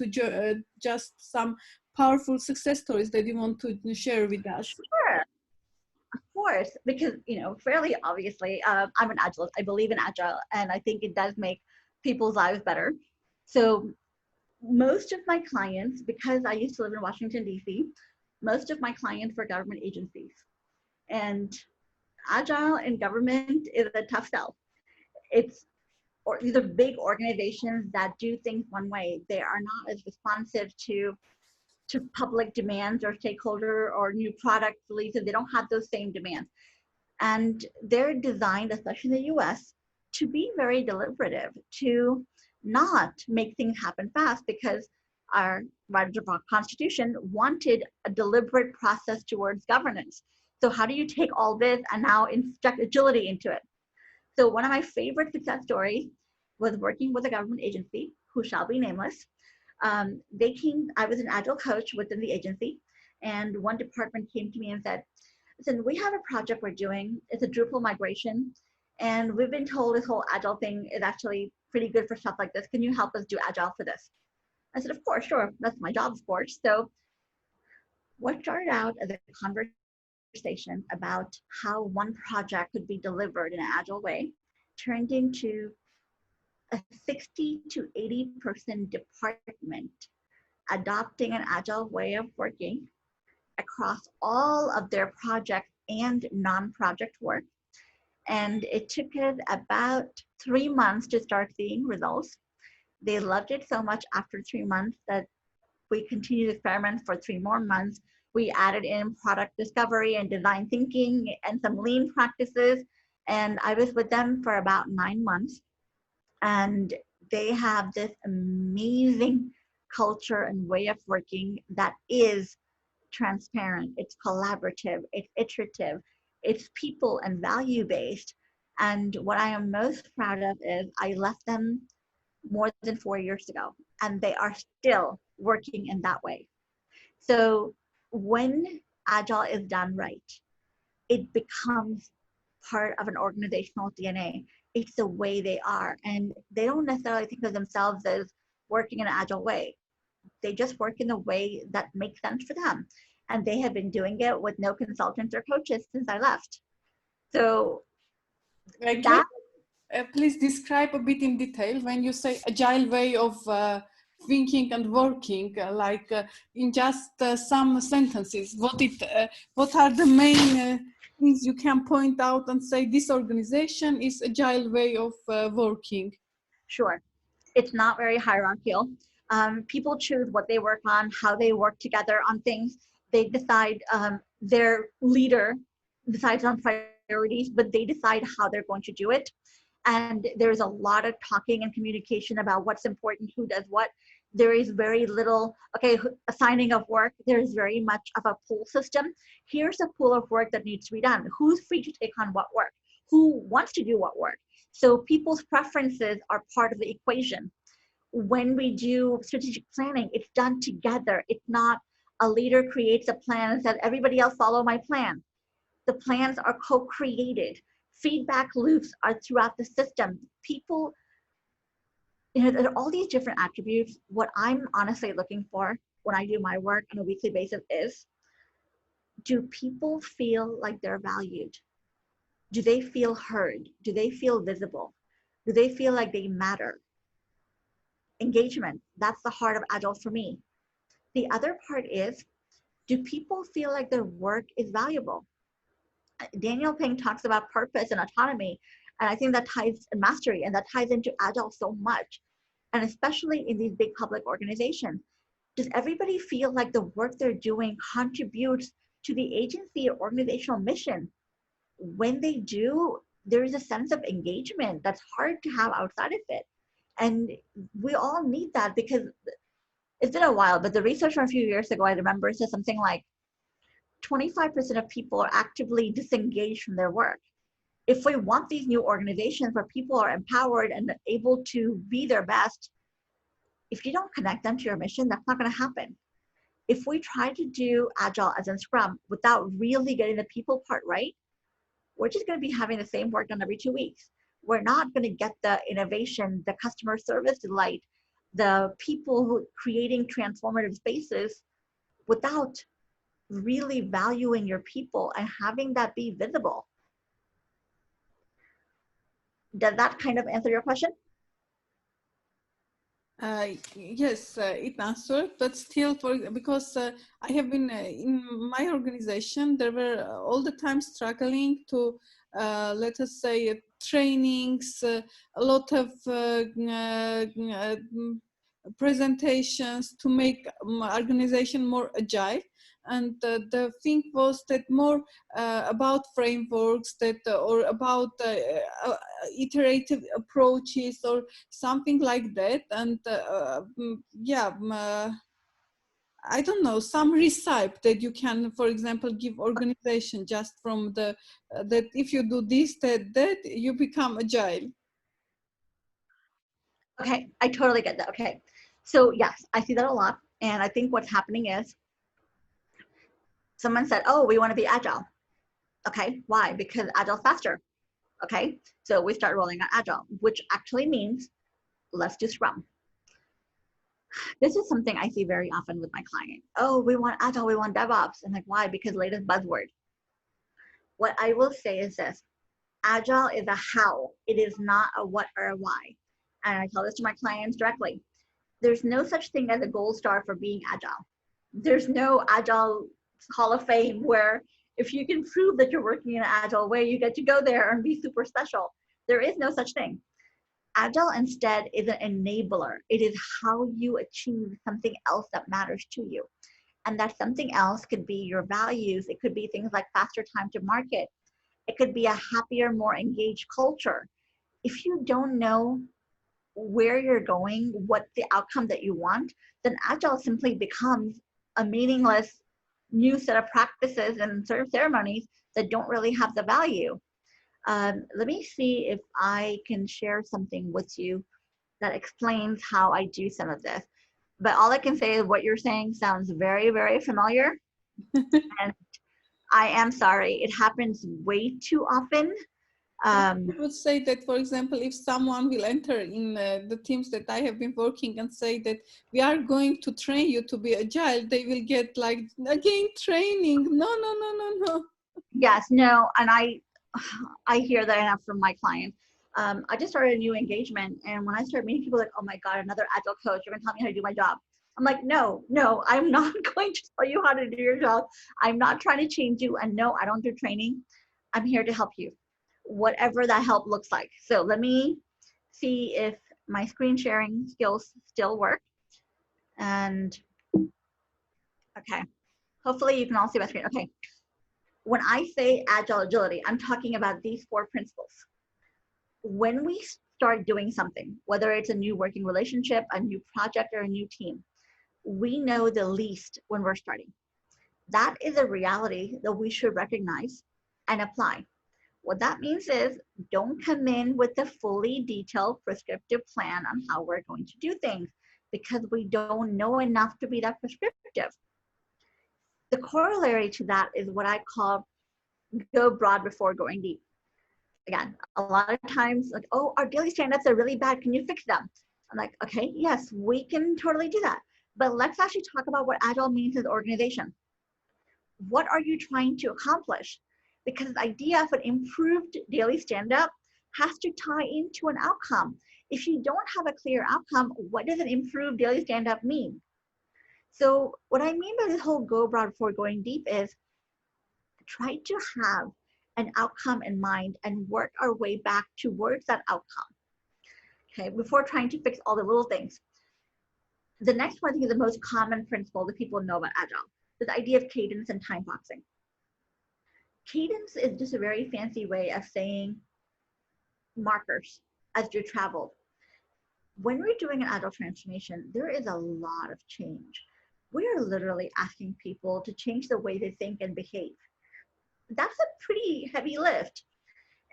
just some powerful success stories that you want to share with us? Sure. Of course, because, you know, fairly obviously, I'm an Agilist. I believe in Agile, and I think it does make people's lives better. So most of my clients, because I used to live in Washington, D.C., most of my clients were government agencies. And Agile in government is a tough sell. These are big organizations that do things one way. They are not as responsive to public demands or stakeholder or new product releases. They don't have those same demands. And they're designed, especially in the US, to be very deliberative, to not make things happen fast, because our writers of our Constitution wanted a deliberate process towards governance. So how do you take all this and now inject agility into it? So one of my favorite success stories was working with a government agency who shall be nameless. I was an Agile coach within the agency, and one department came to me and said, listen, we have a project we're doing. It's a Drupal migration, and we've been told this whole Agile thing is actually pretty good for stuff like this. Can you help us do Agile for this? I said, of course, sure. That's my job, of course. So what started out as a conversation about how one project could be delivered in an Agile way turned into a 60 to 80% department adopting an Agile way of working across all of their project and non-project work. And it took us about 3 months to start seeing results. They loved it so much after 3 months that we continued to experiment for 3 more months. We added in product discovery and design thinking and some lean practices. And I was with them for about 9 months. And they have this amazing culture and way of working that is transparent, it's collaborative, it's iterative, it's people and value based. And what I am most proud of is I left them more than 4 years ago, and they are still working in that way. So when Agile is done right, it becomes part of an organizational DNA. It's the way they are. And they don't necessarily think of themselves as working in an Agile way. They just work in a way that makes sense for them. And they have been doing it with no consultants or coaches since I left. So that, please describe a bit in detail when you say agile way of thinking and working, in just some sentences. What are the main things you can point out and say this organization is agile way of working? sure, it's not very hierarchical. People choose what they work on, how they work together on things. They decide, their leader decides on priorities, but they decide how they're going to do it. And there's a lot of talking and communication about what's important, who does what. There is very little, assigning of work. There's very much of a pull system. Here's a pool of work that needs to be done. Who's free to take on what work? Who wants to do what work? So people's preferences are part of the equation. When we do strategic planning, it's done together. It's not a leader creates a plan and says, everybody else follow my plan. The plans are co-created. Feedback loops are throughout the system. People, there are all these different attributes. What I'm honestly looking for when I do my work on a weekly basis is, do people feel like they're valued? Do they feel heard? Do they feel visible? Do they feel like they matter? Engagement, that's the heart of Agile for me. The other part is, do people feel like their work is valuable? Daniel Pink talks about purpose and autonomy, and I think that ties in mastery, and that ties into Agile so much, and especially in these big public organizations. Does everybody feel like the work they're doing contributes to the agency or organizational mission? When they do, there is a sense of engagement that's hard to have outside of it. And we all need that, because it's been a while, but the research from a few years ago, I remember, said something like 25% of people are actively disengaged from their work. If we want these new organizations where people are empowered and able to be their best, if you don't connect them to your mission, that's not going to happen. If we try to do Agile as in Scrum without really getting the people part right, we're just going to be having the same work done every 2 weeks. We're not going to get the innovation, the customer service delight, the people who creating transformative spaces without really valuing your people and having that be visible. Does that kind of answer your question? Yes, it answered, but still, because I have been in my organization, there were all the time struggling to, let us say, trainings, a lot of presentations to make organization more agile. And the thing was that more about frameworks that or about iterative approaches or something like that. And I don't know, some recipe that you can, for example, give organization just from the that if you do this, that you become agile. Okay, I totally get that. Okay, so yes, I see that a lot. And I think what's happening is someone said, oh, we want to be Agile. Okay, why? Because Agile's faster. Okay, so we start rolling out Agile, which actually means let's do Scrum. This is something I see very often with my client. Oh, we want Agile, we want DevOps. I'm like, why? Because latest buzzword. What I will say is this, Agile is a how, it is not a what or a why. And I tell this to my clients directly. There's no such thing as a gold star for being Agile. There's no Agile Hall of Fame where If you can prove that you're working in an agile way, you get to go there and be super special. There is no such thing. Agile instead is an enabler. It is how you achieve something else that matters to you. And that something else could be your values. It could be things like faster time to market. It could be a happier, more engaged culture. If you don't know where you're going, what the outcome that you want, then Agile simply becomes a meaningless new set of practices and sort of ceremonies that don't really have the value. Let me see if I can share something with you that explains how I do some of this. But all I can say is what you're saying sounds very, very familiar. And I am sorry, it happens way too often. I would say that, for example, if someone will enter in the teams that I have been working and say that we are going to train you to be agile, they will get like, again, training. No, no, no, no, no. Yes, no, and I hear that enough from my clients. I just started a new engagement, and when I start meeting people like, oh my God, another agile coach, you're gonna tell me how to do my job. I'm like, no, I'm not going to tell you how to do your job. I'm not trying to change you, and no, I don't do training. I'm here to help you, whatever that help looks like. So let me see if my screen sharing skills still work. And okay, hopefully you can all see my screen. Okay, when I say Agile Agility, I'm talking about these 4 principles. When we start doing something, whether it's a new working relationship, a new project, or a new team, we know the least when we're starting. That is a reality that we should recognize and apply. What that means is don't come in with a fully detailed prescriptive plan on how we're going to do things because we don't know enough to be that prescriptive. The corollary to that is what I call go broad before going deep. Again, a lot of times like, oh, our daily stand-ups are really bad. Can you fix them? I'm like, okay, yes, we can totally do that. But let's actually talk about what Agile means as an organization. What are you trying to accomplish? Because the idea of an improved daily stand-up has to tie into an outcome. If you don't have a clear outcome, what does an improved daily stand-up mean? So what I mean by this whole go broad before going deep is try to have an outcome in mind and work our way back towards that outcome, okay, before trying to fix all the little things. The next one, I think, is the most common principle that people know about Agile, this idea of cadence and timeboxing. Cadence is just a very fancy way of saying markers as you travel. When we're doing an Agile transformation, there is a lot of change. We are literally asking people to change the way they think and behave. That's a pretty heavy lift.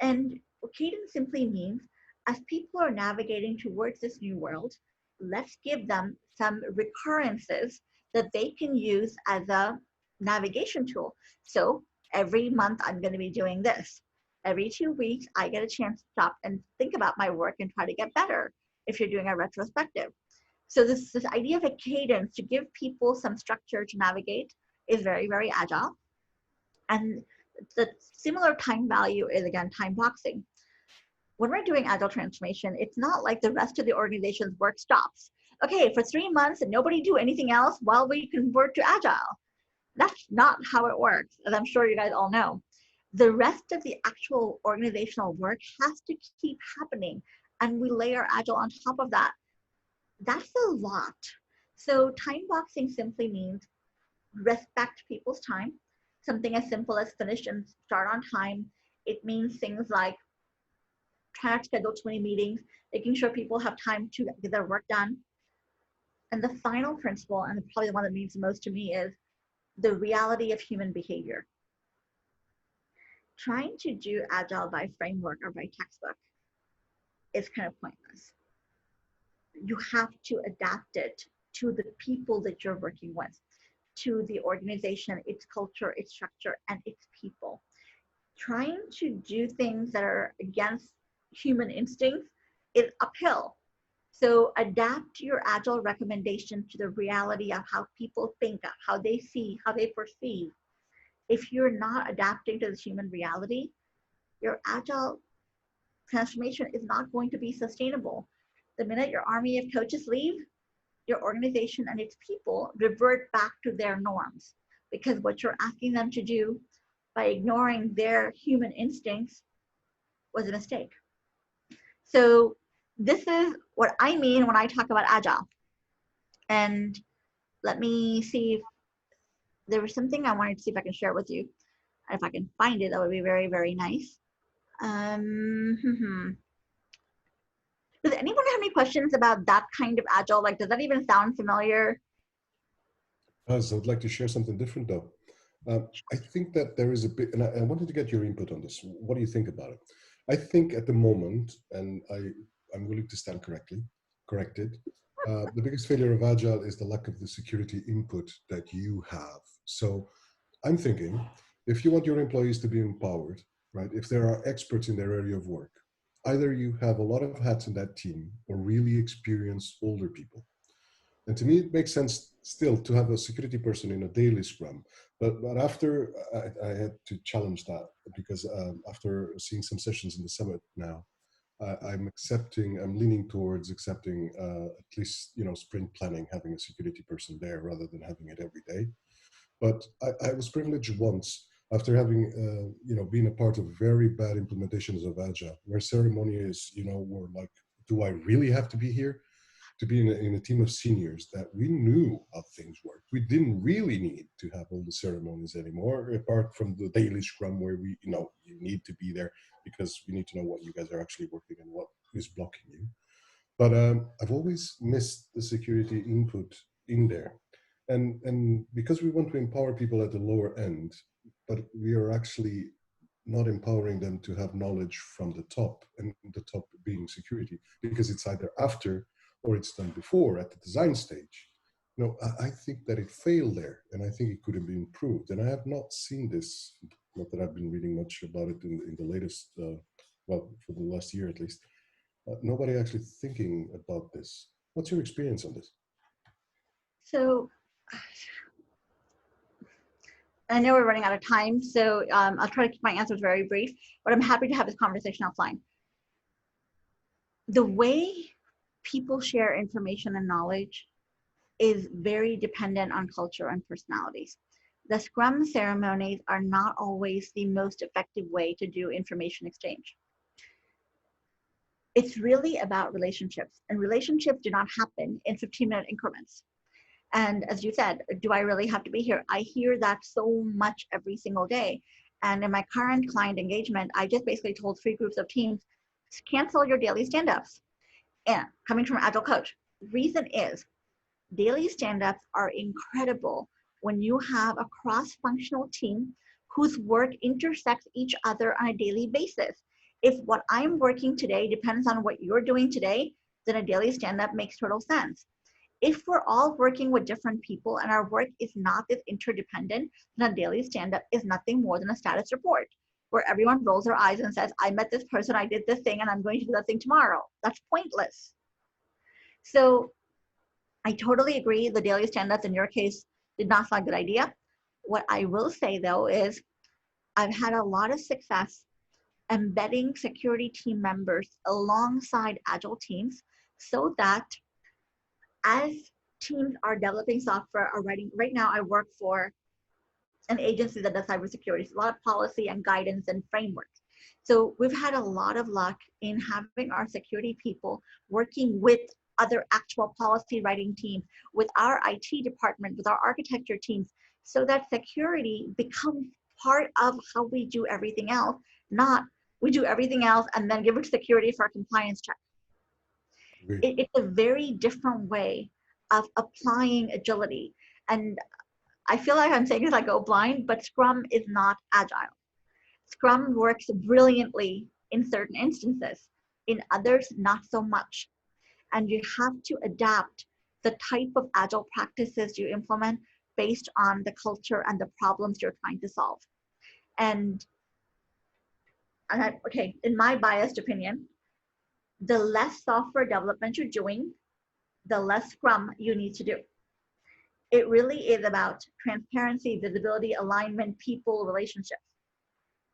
And what cadence simply means, as people are navigating towards this new world, let's give them some recurrences that they can use as a navigation tool. So every month I'm going to be doing this. Every 2 weeks, I get a chance to stop and think about my work and try to get better if you're doing a retrospective. So this idea of a cadence to give people some structure to navigate is very, very agile. And the similar time value is, again, time boxing. When we're doing agile transformation, it's not like the rest of the organization's work stops. Okay, for 3 months and nobody do anything else while we convert to agile. That's not how it works, as I'm sure you guys all know. The rest of the actual organizational work has to keep happening, and we layer agile on top of that. That's a lot. So time boxing simply means respect people's time. Something as simple as finish and start on time. It means things like try not to schedule 20 meetings, making sure people have time to get their work done. And the final principle, and probably the one that means the most to me, is the reality of human behavior. Trying to do Agile by framework or by textbook is kind of pointless. You have to adapt it to the people that you're working with, to the organization, its culture, its structure, and its people. Trying to do things that are against human instincts is uphill. So adapt your Agile recommendation to the reality of how people think, how they see, how they perceive. If you're not adapting to this human reality, your Agile transformation is not going to be sustainable. The minute your army of coaches leave, your organization and its people revert back to their norms, because what you're asking them to do by ignoring their human instincts was a mistake. So this is what I mean when I talk about Agile. And let me see if there was something I wanted to see if I can share with you. And if I can find it, that would be very, very nice. Does anyone have any questions about that kind of Agile? Like, does that even sound familiar? As I'd like to share something different though. I think that there is a bit, and I wanted to get your input on this. What do you think about it? I think at the moment, and I'm willing to stand corrected, the biggest failure of Agile is the lack of the security input that you have. So I'm thinking, if you want your employees to be empowered, right, if there are experts in their area of work, either you have a lot of hats in that team or really experienced older people. And to me, it makes sense still to have a security person in a daily scrum. But after I had to challenge that because after seeing some sessions in the summit now, I'm leaning towards accepting at least, sprint planning, having a security person there rather than having it every day. But I was privileged once after having, been a part of very bad implementations of Agile, where ceremony is, were like, do I really have to be here? To be in a team of seniors that we knew how things worked. We didn't really need to have all the ceremonies anymore, apart from the daily scrum where we, you need to be there because we need to know what you guys are actually working and what is blocking you. But I've always missed the security input in there. And because we want to empower people at the lower end, but we are actually not empowering them to have knowledge from the top, and the top being security, because it's either after or it's done before at the design stage. I think that it failed there, and I think it could have been improved. And I have not seen this, not that I've been reading much about it in the latest, for the last year at least. Nobody actually thinking about this. What's your experience on this? So I know we're running out of time, so I'll try to keep my answers very brief, but I'm happy to have this conversation offline. The way people share information and knowledge is very dependent on culture and personalities. The Scrum ceremonies are not always the most effective way to do information exchange. It's really about relationships, and relationships do not happen in 15-minute increments. And as you said, do I really have to be here? I hear that so much every single day. And in my current client engagement, I just basically told 3 groups of teams, cancel your daily stand-ups. And coming from Agile Coach, reason is daily stand-ups are incredible when you have a cross-functional team whose work intersects each other on a daily basis. If what I'm working today depends on what you're doing today, then a daily stand-up makes total sense. If we're all working with different people and our work is not this interdependent, then a daily stand-up is nothing more than a status report where everyone rolls their eyes and says, I met this person, I did this thing, and I'm going to do that thing tomorrow. That's pointless. So I totally agree. The daily stand-ups in your case did not sound a good idea. What I will say though is I've had a lot of success embedding security team members alongside Agile teams so that as teams are developing software or writing, right now I work for an agency that does cybersecurity, so a lot of policy and guidance and frameworks. So we've had a lot of luck in having our security people working with other actual policy writing teams, with our IT department, with our architecture teams, so that security becomes part of how we do everything else, not we do everything else and then give it to security for a compliance check. It's a very different way of applying agility. And I feel like I'm saying this like go blind, but Scrum is not Agile. Scrum works brilliantly in certain instances, in others, not so much. And you have to adapt the type of Agile practices you implement based on the culture and the problems you're trying to solve. And okay, in my biased opinion, the less software development you're doing, the less Scrum you need to do. It really is about transparency, visibility, alignment, people, relationships.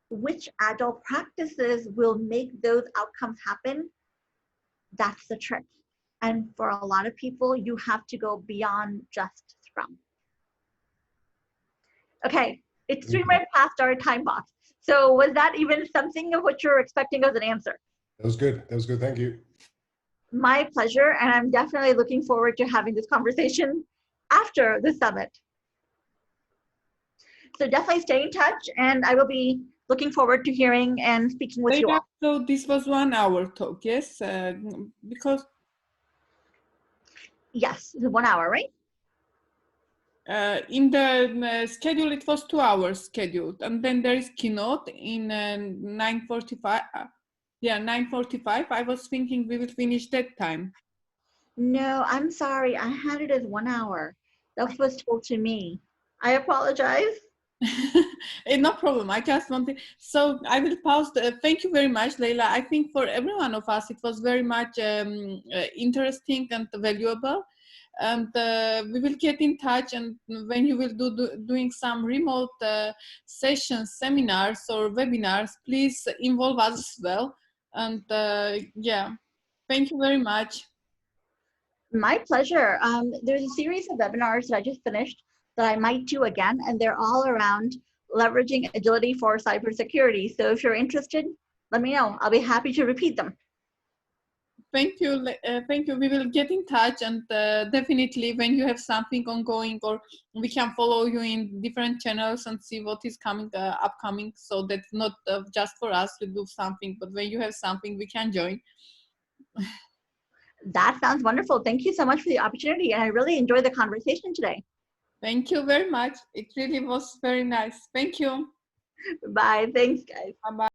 Which Agile practices will make those outcomes happen? That's the trick. And for a lot of people, you have to go beyond just Scrum. Okay, It's 3 minutes past our time box. So was that even something of what you're expecting as an answer? That was good. That was good. Thank you. My pleasure. And I'm definitely looking forward to having this conversation after the summit. So definitely stay in touch, and I will be looking forward to hearing and speaking with you all. So this was 1 hour talk, yes? Because yes, 1 hour, right? In the schedule, it was 2 hours scheduled, and then there is keynote in 9:45. Yeah, 9:45. I was thinking we will finish that time. No, I'm sorry. I had it as 1 hour. That was told to me. I apologize. No problem. I just wanted, so I will pause. Thank you very much, Leila. I think for every one of us, it was very much interesting and valuable. And we will get in touch. And when you will doing some remote sessions, seminars, or webinars, please involve us as well. And yeah, thank you very much. My pleasure. There's a series of webinars that I just finished that I might do again, and they're all around leveraging agility for cybersecurity. So if you're interested, let me know. I'll be happy to repeat them. Thank you. Thank you. We will get in touch, and definitely when you have something ongoing, or we can follow you in different channels and see what is coming upcoming. So that's not just for us to do something, but when you have something, we can join. That sounds wonderful. Thank you so much for the opportunity, and I really enjoyed the conversation today. Thank you very much. It really was very nice. Thank you. Bye. Thanks, guys. Bye-bye.